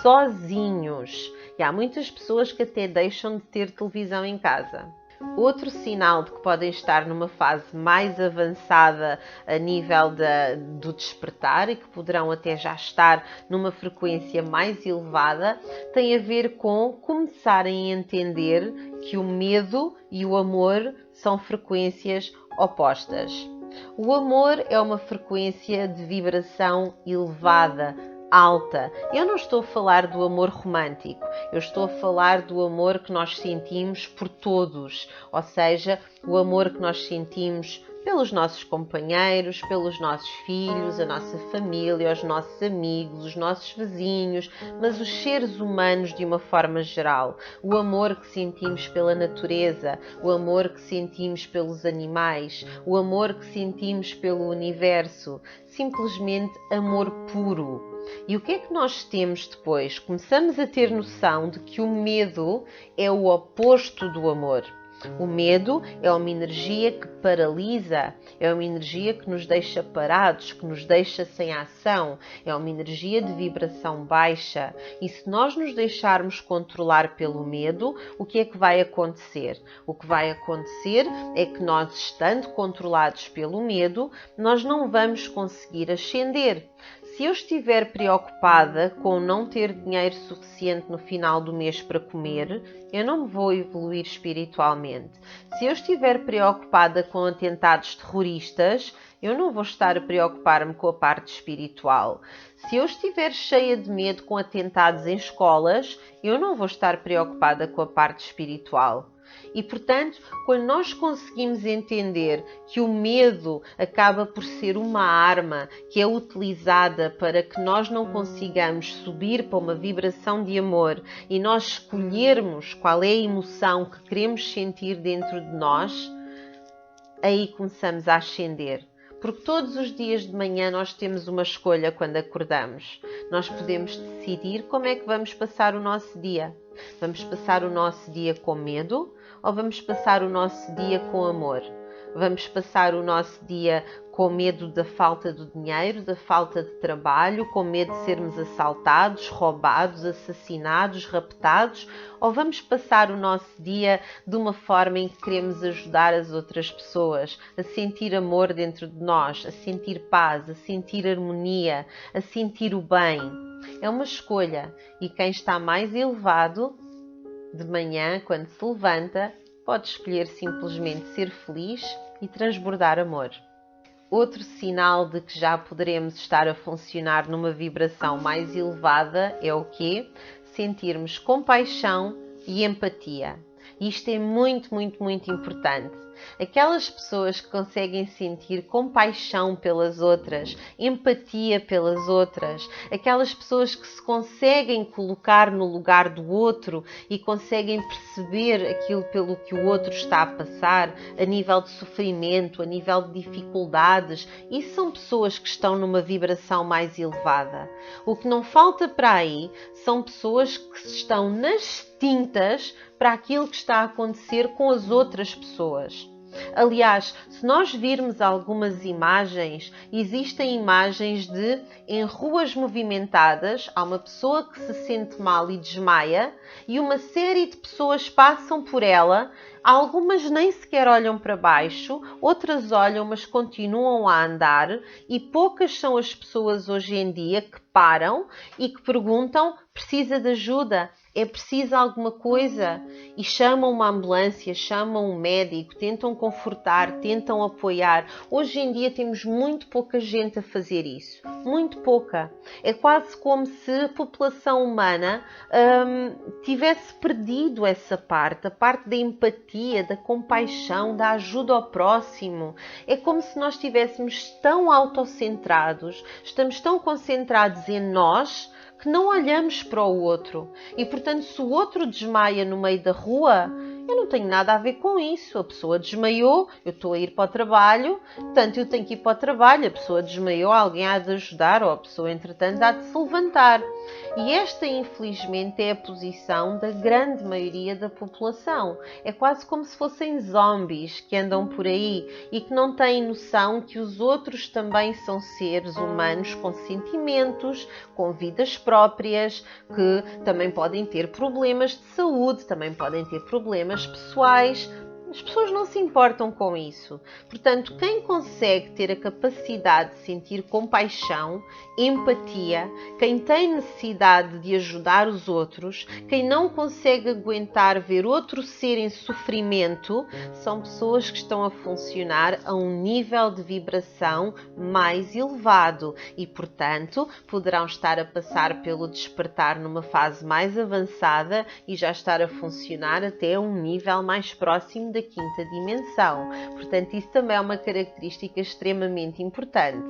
sozinhos. E há muitas pessoas que até deixam de ter televisão em casa. Outro sinal de que podem estar numa fase mais avançada a nível do despertar e que poderão até já estar numa frequência mais elevada tem a ver com começarem a entender que o medo e o amor são frequências opostas. O amor é uma frequência de vibração elevada, alta. Eu não estou a falar do amor romântico, eu estou a falar do amor que nós sentimos por todos, ou seja, o amor que nós sentimos pelos nossos companheiros, pelos nossos filhos, a nossa família, os nossos amigos, os nossos vizinhos, mas os seres humanos de uma forma geral. O amor que sentimos pela natureza, o amor que sentimos pelos animais, o amor que sentimos pelo universo, simplesmente amor puro. E o que é que nós temos depois? Começamos a ter noção de que o medo é o oposto do amor. O medo é uma energia que paralisa, é uma energia que nos deixa parados, que nos deixa sem ação, é uma energia de vibração baixa. E se nós nos deixarmos controlar pelo medo, o que é que vai acontecer? O que vai acontecer é que nós, estando controlados pelo medo, nós não vamos conseguir ascender. Se eu estiver preocupada com não ter dinheiro suficiente no final do mês para comer, eu não vou evoluir espiritualmente. Se eu estiver preocupada com atentados terroristas, eu não vou estar a preocupar-me com a parte espiritual. Se eu estiver cheia de medo com atentados em escolas, eu não vou estar preocupada com a parte espiritual. E, portanto, quando nós conseguimos entender que o medo acaba por ser uma arma que é utilizada para que nós não consigamos subir para uma vibração de amor e nós escolhermos qual é a emoção que queremos sentir dentro de nós, aí começamos a ascender. Porque todos os dias de manhã nós temos uma escolha quando acordamos. Nós podemos decidir como é que vamos passar o nosso dia. Vamos passar o nosso dia com medo ou vamos passar o nosso dia com amor? Vamos passar o nosso dia com medo da falta do dinheiro, da falta de trabalho, com medo de sermos assaltados, roubados, assassinados, raptados? Ou vamos passar o nosso dia de uma forma em que queremos ajudar as outras pessoas, a sentir amor dentro de nós, a sentir paz, a sentir harmonia, a sentir o bem? É uma escolha e quem está mais elevado, de manhã, quando se levanta, pode escolher simplesmente ser feliz e transbordar amor. Outro sinal de que já poderemos estar a funcionar numa vibração mais elevada é o quê? Sentirmos compaixão e empatia. Isto é muito, muito, muito importante. Aquelas pessoas que conseguem sentir compaixão pelas outras, empatia pelas outras, aquelas pessoas que se conseguem colocar no lugar do outro e conseguem perceber aquilo pelo que o outro está a passar, a nível de sofrimento, a nível de dificuldades, isso são pessoas que estão numa vibração mais elevada. O que não falta para aí são pessoas que estão nas tintas para aquilo que está a acontecer com as outras pessoas. Aliás, se nós virmos algumas imagens, existem imagens de, em ruas movimentadas, há uma pessoa que se sente mal e desmaia e uma série de pessoas passam por ela. Algumas nem sequer olham para baixo, outras olham, mas continuam a andar, e poucas são as pessoas hoje em dia que param e que perguntam: precisa de ajuda? É preciso alguma coisa e chamam uma ambulância, chamam um médico, tentam confortar, tentam apoiar. Hoje em dia temos muito pouca gente a fazer isso, muito pouca. É quase como se a população humana tivesse perdido essa parte, a parte da empatia, da compaixão, da ajuda ao próximo. É como se nós estivéssemos tão autocentrados, estamos tão concentrados em nós, que não olhamos para o outro. E, portanto, se o outro desmaia no meio da rua, eu não tenho nada a ver com isso. A pessoa desmaiou, eu estou a ir para o trabalho, portanto, eu tenho que ir para o trabalho. A pessoa desmaiou, alguém há de ajudar, ou a pessoa, entretanto, há de se levantar. E esta, infelizmente, é a posição da grande maioria da população. É quase como se fossem zombies que andam por aí e que não têm noção que os outros também são seres humanos com sentimentos, com vidas próprias, que também podem ter problemas de saúde, também podem ter problemas pessoais. As pessoas não se importam com isso. Portanto, quem consegue ter a capacidade de sentir compaixão, empatia, quem tem necessidade de ajudar os outros, quem não consegue aguentar ver outro ser em sofrimento, são pessoas que estão a funcionar a um nível de vibração mais elevado e, portanto, poderão estar a passar pelo despertar numa fase mais avançada e já estar a funcionar até um nível mais próximo da quinta dimensão. Portanto, isso também é uma característica extremamente importante.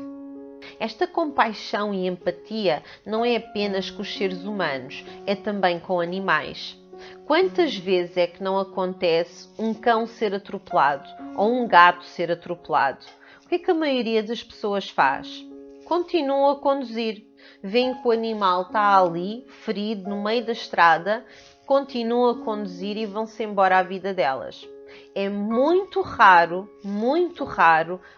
Esta compaixão e empatia não é apenas com os seres humanos, é também com animais. Quantas vezes é que não acontece um cão ser atropelado ou um gato ser atropelado? O que é que a maioria das pessoas faz? Continuam a conduzir. Veem que o animal está ali, ferido, no meio da estrada, continuam a conduzir e vão-se embora à vida delas. É muito raro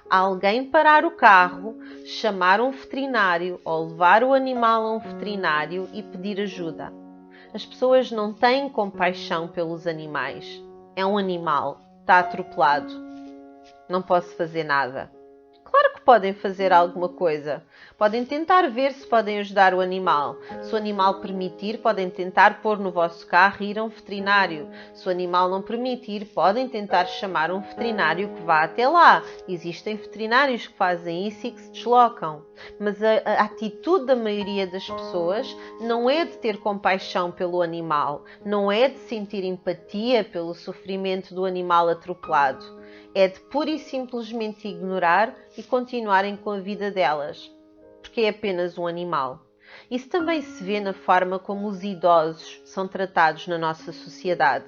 alguém parar o carro, chamar um veterinário ou levar o animal a um veterinário e pedir ajuda. As pessoas não têm compaixão pelos animais. É um animal, está atropelado, não posso fazer nada. Claro que podem fazer alguma coisa. Podem tentar ver se podem ajudar o animal. Se o animal permitir, podem tentar pôr no vosso carro e ir a um veterinário. Se o animal não permitir, podem tentar chamar um veterinário que vá até lá. Existem veterinários que fazem isso e que se deslocam. Mas a atitude da maioria das pessoas não é de ter compaixão pelo animal, não é de sentir empatia pelo sofrimento do animal atropelado. É de pura e simplesmente ignorar e continuarem com a vida delas, porque é apenas um animal. Isso também se vê na forma como os idosos são tratados na nossa sociedade.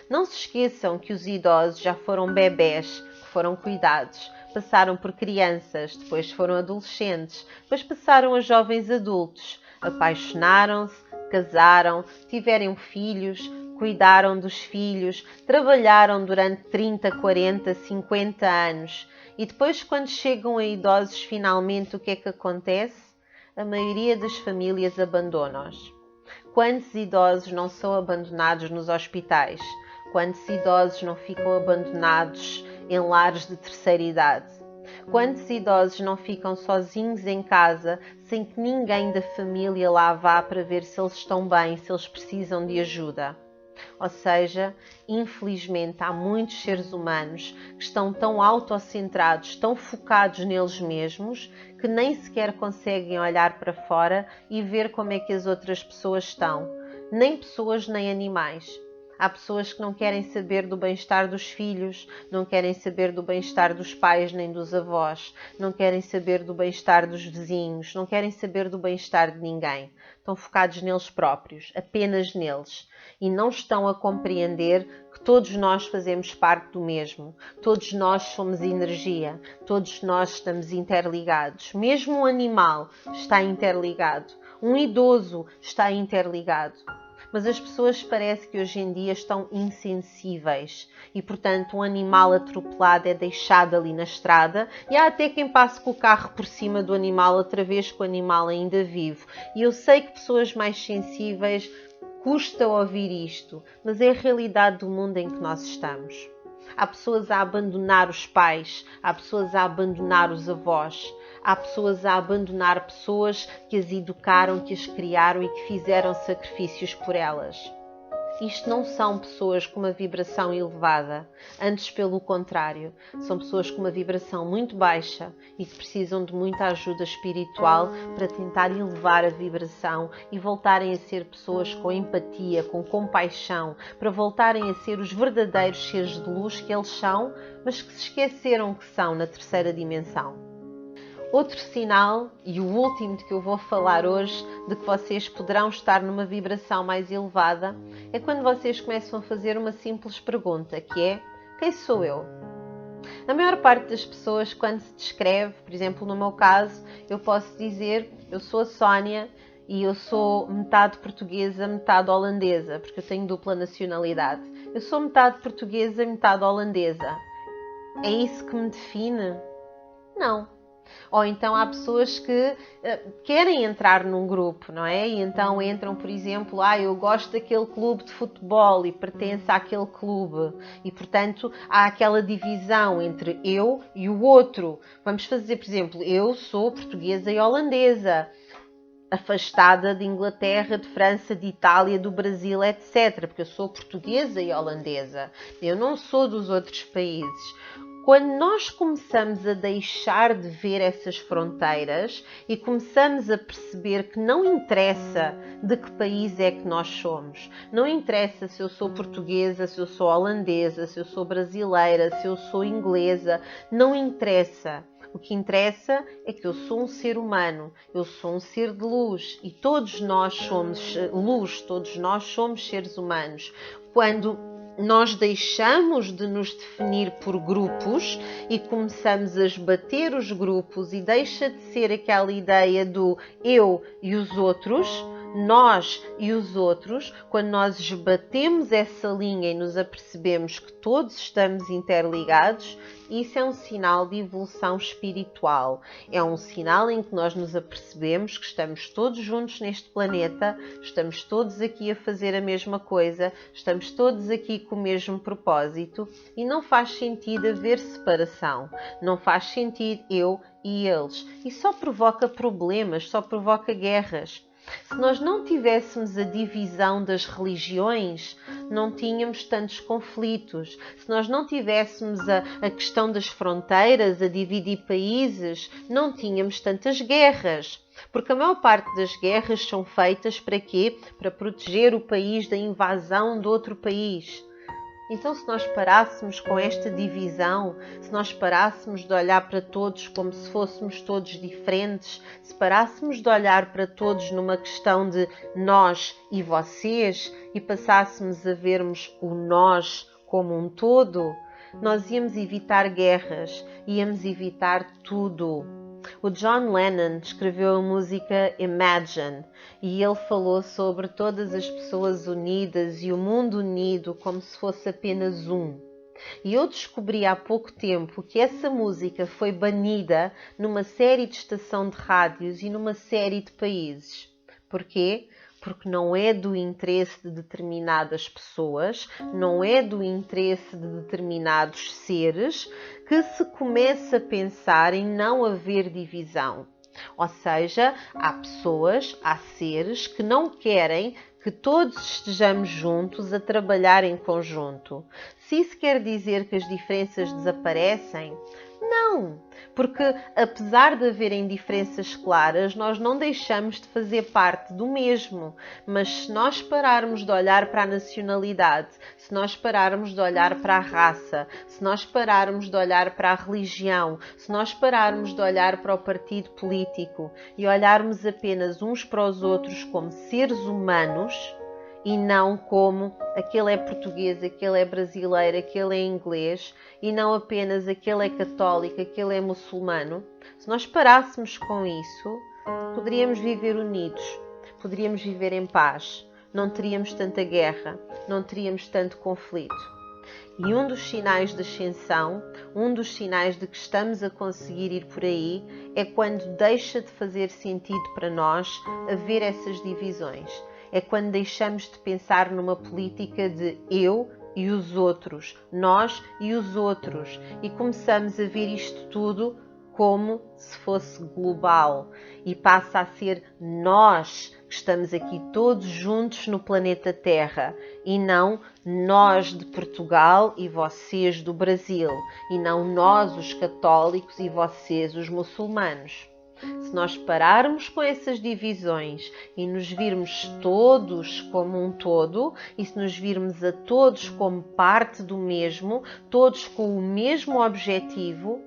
Não se esqueçam que os idosos já foram bebés, que foram cuidados, passaram por crianças, depois foram adolescentes, depois passaram a jovens adultos, apaixonaram-se, casaram, tiveram filhos, cuidaram dos filhos, trabalharam durante 30, 40, 50 anos e depois, quando chegam a idosos, finalmente o que é que acontece? A maioria das famílias abandona-os. Quantos idosos não são abandonados nos hospitais? Quantos idosos não ficam abandonados em lares de terceira idade? Quantos idosos não ficam sozinhos em casa, sem que ninguém da família lá vá para ver se eles estão bem, se eles precisam de ajuda? Ou seja, infelizmente há muitos seres humanos que estão tão autocentrados, tão focados neles mesmos, que nem sequer conseguem olhar para fora e ver como é que as outras pessoas estão. Nem pessoas, nem animais. Há pessoas que não querem saber do bem-estar dos filhos, não querem saber do bem-estar dos pais nem dos avós, não querem saber do bem-estar dos vizinhos, não querem saber do bem-estar de ninguém. Estão focados neles próprios, apenas neles. E não estão a compreender que todos nós fazemos parte do mesmo. Todos nós somos energia, todos nós estamos interligados. Mesmo um animal está interligado, um idoso está interligado. Mas as pessoas parece que hoje em dia estão insensíveis e, portanto, um animal atropelado é deixado ali na estrada e há até quem passe com o carro por cima do animal outra vez com o animal ainda vivo. E eu sei que pessoas mais sensíveis custa ouvir isto, mas é a realidade do mundo em que nós estamos. Há pessoas a abandonar os pais, há pessoas a abandonar os avós, há pessoas a abandonar pessoas que as educaram, que as criaram e que fizeram sacrifícios por elas. Isto não são pessoas com uma vibração elevada, antes pelo contrário, são pessoas com uma vibração muito baixa e que precisam de muita ajuda espiritual para tentar elevar a vibração e voltarem a ser pessoas com empatia, com compaixão, para voltarem a ser os verdadeiros seres de luz que eles são, mas que se esqueceram que são na terceira dimensão. Outro sinal, e o último de que eu vou falar hoje, de que vocês poderão estar numa vibração mais elevada, é quando vocês começam a fazer uma simples pergunta, que é: quem sou eu? A maior parte das pessoas, quando se descreve, por exemplo, no meu caso, eu posso dizer: eu sou a Sónia e eu sou metade portuguesa, metade holandesa, porque eu tenho dupla nacionalidade. Eu sou metade portuguesa, metade holandesa. É isso que me define? Não. Ou então há pessoas que querem entrar num grupo, não é? E então entram, por exemplo, eu gosto daquele clube de futebol e pertenço àquele clube. E, portanto, há aquela divisão entre eu e o outro. Vamos fazer, por exemplo, eu sou portuguesa e holandesa, afastada de Inglaterra, de França, de Itália, do Brasil, etc. Porque eu sou portuguesa e holandesa. Eu não sou dos outros países. Quando nós começamos a deixar de ver essas fronteiras e começamos a perceber que não interessa de que país é que nós somos, não interessa se eu sou portuguesa, se eu sou holandesa, se eu sou brasileira, se eu sou inglesa, não interessa. O que interessa é que eu sou um ser humano, eu sou um ser de luz e todos nós somos luz, todos nós somos seres humanos. Quando nós deixamos de nos definir por grupos e começamos a esbater os grupos e deixa de ser aquela ideia do eu e os outros, nós e os outros, quando nós esbatemos essa linha e nos apercebemos que todos estamos interligados, isso é um sinal de evolução espiritual. É um sinal em que nós nos apercebemos que estamos todos juntos neste planeta, estamos todos aqui a fazer a mesma coisa, estamos todos aqui com o mesmo propósito e não faz sentido haver separação, não faz sentido eu e eles. E só provoca problemas, só provoca guerras. Se nós não tivéssemos a divisão das religiões, não tínhamos tantos conflitos. Se nós não tivéssemos a questão das fronteiras, a dividir países, não tínhamos tantas guerras. Porque a maior parte das guerras são feitas para quê? Para proteger o país da invasão de outro país. Então, se nós parássemos com esta divisão, se nós parássemos de olhar para todos como se fôssemos todos diferentes, se parássemos de olhar para todos numa questão de nós e vocês e passássemos a vermos o nós como um todo, nós íamos evitar guerras, íamos evitar tudo. O John Lennon escreveu a música Imagine e ele falou sobre todas as pessoas unidas e o mundo unido como se fosse apenas um. E eu descobri há pouco tempo que essa música foi banida numa série de estação de rádios e numa série de países. Porquê? Porque não é do interesse de determinadas pessoas, não é do interesse de determinados seres que se começa a pensar em não haver divisão. Ou seja, há pessoas, há seres que não querem que todos estejamos juntos a trabalhar em conjunto. Se isso quer dizer que as diferenças desaparecem, não, porque apesar de haverem diferenças claras, nós não deixamos de fazer parte do mesmo. Mas se nós pararmos de olhar para a nacionalidade, se nós pararmos de olhar para a raça, se nós pararmos de olhar para a religião, se nós pararmos de olhar para o partido político e olharmos apenas uns para os outros como seres humanos, e não como aquele é português, aquele é brasileiro, aquele é inglês, e não apenas aquele é católico, aquele é muçulmano. Se nós parássemos com isso, poderíamos viver unidos, poderíamos viver em paz, não teríamos tanta guerra, não teríamos tanto conflito. E um dos sinais de ascensão, um dos sinais de que estamos a conseguir ir por aí, é quando deixa de fazer sentido para nós haver essas divisões. É quando deixamos de pensar numa política de eu e os outros, nós e os outros, e começamos a ver isto tudo como se fosse global e passa a ser nós que estamos aqui todos juntos no planeta Terra e não nós de Portugal e vocês do Brasil e não nós os católicos e vocês os muçulmanos. Se nós pararmos com essas divisões e nos virmos todos como um todo, e se nos virmos a todos como parte do mesmo, todos com o mesmo objetivo,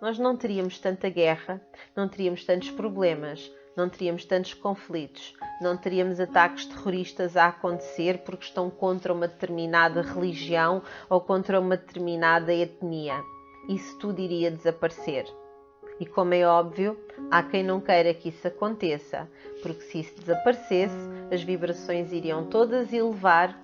nós não teríamos tanta guerra, não teríamos tantos problemas, não teríamos tantos conflitos, não teríamos ataques terroristas a acontecer porque estão contra uma determinada religião ou contra uma determinada etnia. Isso tudo iria desaparecer. E como é óbvio, há quem não queira que isso aconteça, porque se isso desaparecesse, as vibrações iriam todas elevar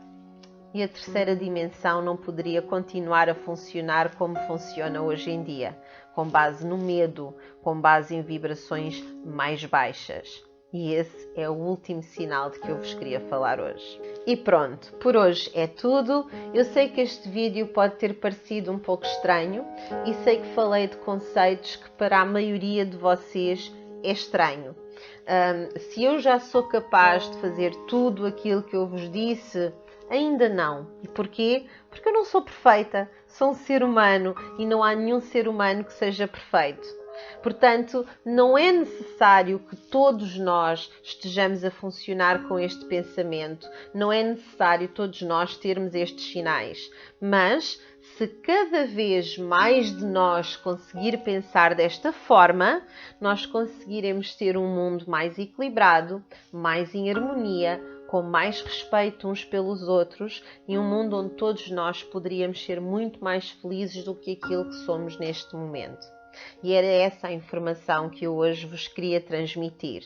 e a terceira dimensão não poderia continuar a funcionar como funciona hoje em dia, com base no medo, com base em vibrações mais baixas. E esse é o último sinal de que eu vos queria falar hoje. E pronto, por hoje é tudo. Eu sei que este vídeo pode ter parecido um pouco estranho e sei que falei de conceitos que para a maioria de vocês é estranho. Se eu já sou capaz de fazer tudo aquilo que eu vos disse, ainda não. E porquê? Porque eu não sou perfeita, sou um ser humano e não há nenhum ser humano que seja perfeito. Portanto, não é necessário que todos nós estejamos a funcionar com este pensamento, não é necessário todos nós termos estes sinais, mas se cada vez mais de nós conseguir pensar desta forma, nós conseguiremos ter um mundo mais equilibrado, mais em harmonia, com mais respeito uns pelos outros e um mundo onde todos nós poderíamos ser muito mais felizes do que aquilo que somos neste momento. E era essa a informação que eu hoje vos queria transmitir.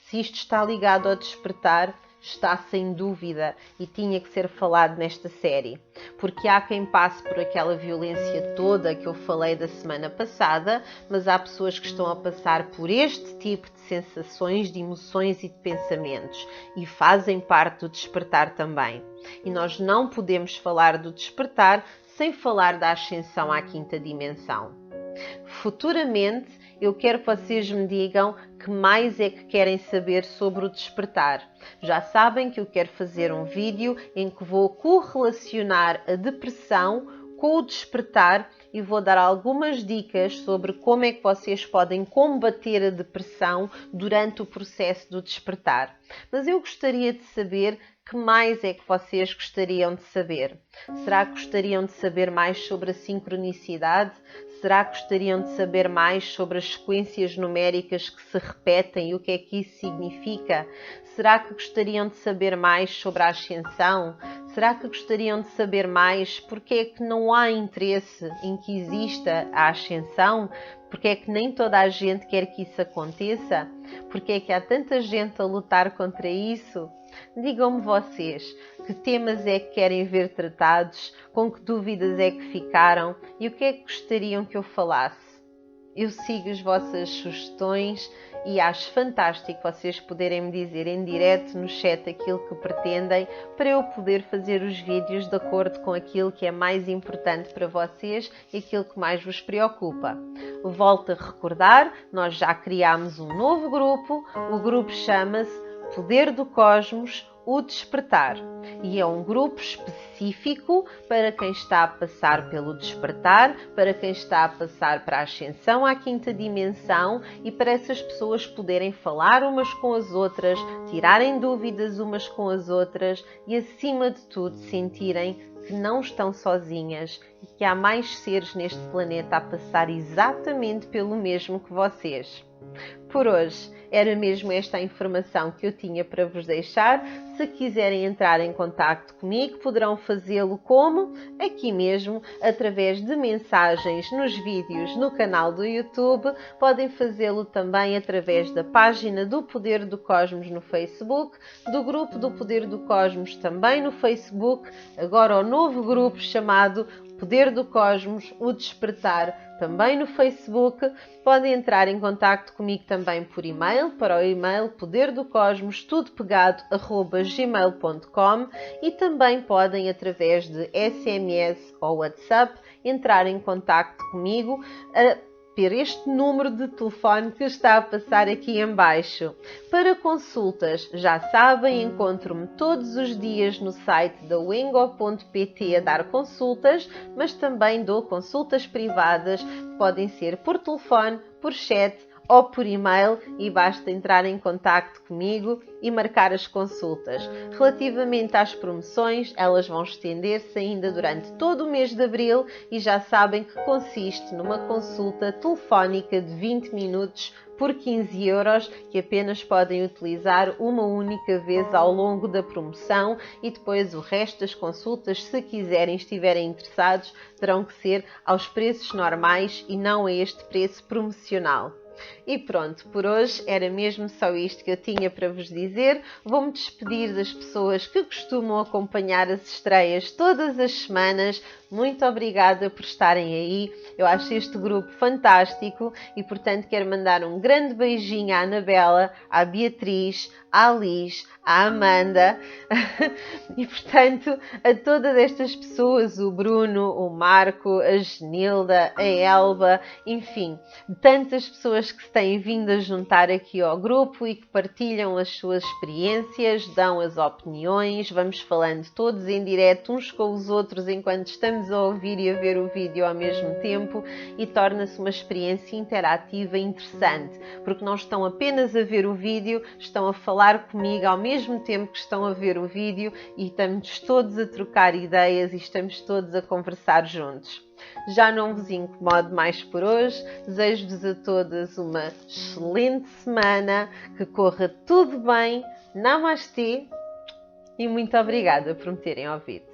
Se isto está ligado ao despertar, está sem dúvida e tinha que ser falado nesta série. Porque há quem passe por aquela violência toda que eu falei da semana passada, mas há pessoas que estão a passar por este tipo de sensações, de emoções e de pensamentos e fazem parte do despertar também. E nós não podemos falar do despertar sem falar da ascensão à quinta dimensão. Futuramente, eu quero que vocês me digam que mais é que querem saber sobre o despertar. Já sabem que eu quero fazer um vídeo em que vou correlacionar a depressão com o despertar e vou dar algumas dicas sobre como é que vocês podem combater a depressão durante o processo do despertar. Mas eu gostaria de saber que mais é que vocês gostariam de saber. Será que gostariam de saber mais sobre a sincronicidade? Será que gostariam de saber mais sobre as sequências numéricas que se repetem e o que é que isso significa? Será que gostariam de saber mais sobre a ascensão? Será que gostariam de saber mais porque é que não há interesse em que exista a ascensão? Porque é que nem toda a gente quer que isso aconteça? Porque é que há tanta gente a lutar contra isso? Digam-me vocês, que temas é que querem ver tratados, com que dúvidas é que ficaram e o que é que gostariam que eu falasse? Eu sigo as vossas sugestões e acho fantástico vocês poderem me dizer em direto no chat aquilo que pretendem para eu poder fazer os vídeos de acordo com aquilo que é mais importante para vocês e aquilo que mais vos preocupa. Volto a recordar, nós já criámos um novo grupo, o grupo chama-se Poder do Cosmos, o Despertar. E é um grupo específico para quem está a passar pelo despertar, para quem está a passar para a ascensão à quinta dimensão e para essas pessoas poderem falar umas com as outras, tirarem dúvidas umas com as outras e, acima de tudo, sentirem que não estão sozinhas e que há mais seres neste planeta a passar exatamente pelo mesmo que vocês. Por hoje, era mesmo esta a informação que eu tinha para vos deixar. Se quiserem entrar em contacto comigo, poderão fazê-lo como? Aqui mesmo, através de mensagens nos vídeos no canal do YouTube. Podem fazê-lo também através da página do Poder do Cosmos no Facebook, do grupo do Poder do Cosmos também no Facebook, agora o novo grupo chamado Poder do Cosmos, o Despertar, também no Facebook. Podem entrar em contacto comigo também por e-mail, para o e-mail poderdocosmos, tudo pegado, @gmail.com, e também podem, através de SMS ou WhatsApp, entrar em contacto comigo por este número de telefone que está a passar aqui em baixo. Para consultas, já sabem, encontro-me todos os dias no site da wingo.pt a dar consultas, mas também dou consultas privadas, podem ser por telefone, por chat ou por e-mail, e basta entrar em contacto comigo e marcar as consultas. Relativamente às promoções, elas vão estender-se ainda durante todo o mês de abril e já sabem que consiste numa consulta telefónica de 20 minutos por 15 euros, que apenas podem utilizar uma única vez ao longo da promoção, e depois o resto das consultas, se quiserem, estiverem interessados, terão que ser aos preços normais e não a este preço promocional. E pronto, por hoje era mesmo só isto que eu tinha para vos dizer. Vou-me despedir das pessoas que costumam acompanhar as estreias todas as semanas. Muito obrigada por estarem aí. Eu acho este grupo fantástico e, portanto, quero mandar um grande beijinho à Anabela, à Beatriz, à Liz, à Amanda e, portanto, a todas estas pessoas, o Bruno, o Marco, a Genilda, a Elba, enfim, tantas pessoas que se têm vindo a juntar aqui ao grupo e que partilham as suas experiências, dão as opiniões, vamos falando todos em direto uns com os outros enquanto estamos a ouvir e a ver o vídeo ao mesmo tempo, e torna-se uma experiência interativa e interessante, porque não estão apenas a ver o vídeo, estão a falar comigo ao mesmo tempo que estão a ver o vídeo, e estamos todos a trocar ideias e estamos todos a conversar juntos. Já não vos incomodo mais por hoje, desejo-vos a todas uma excelente semana, que corra tudo bem, namastê e muito obrigada por me terem ouvido.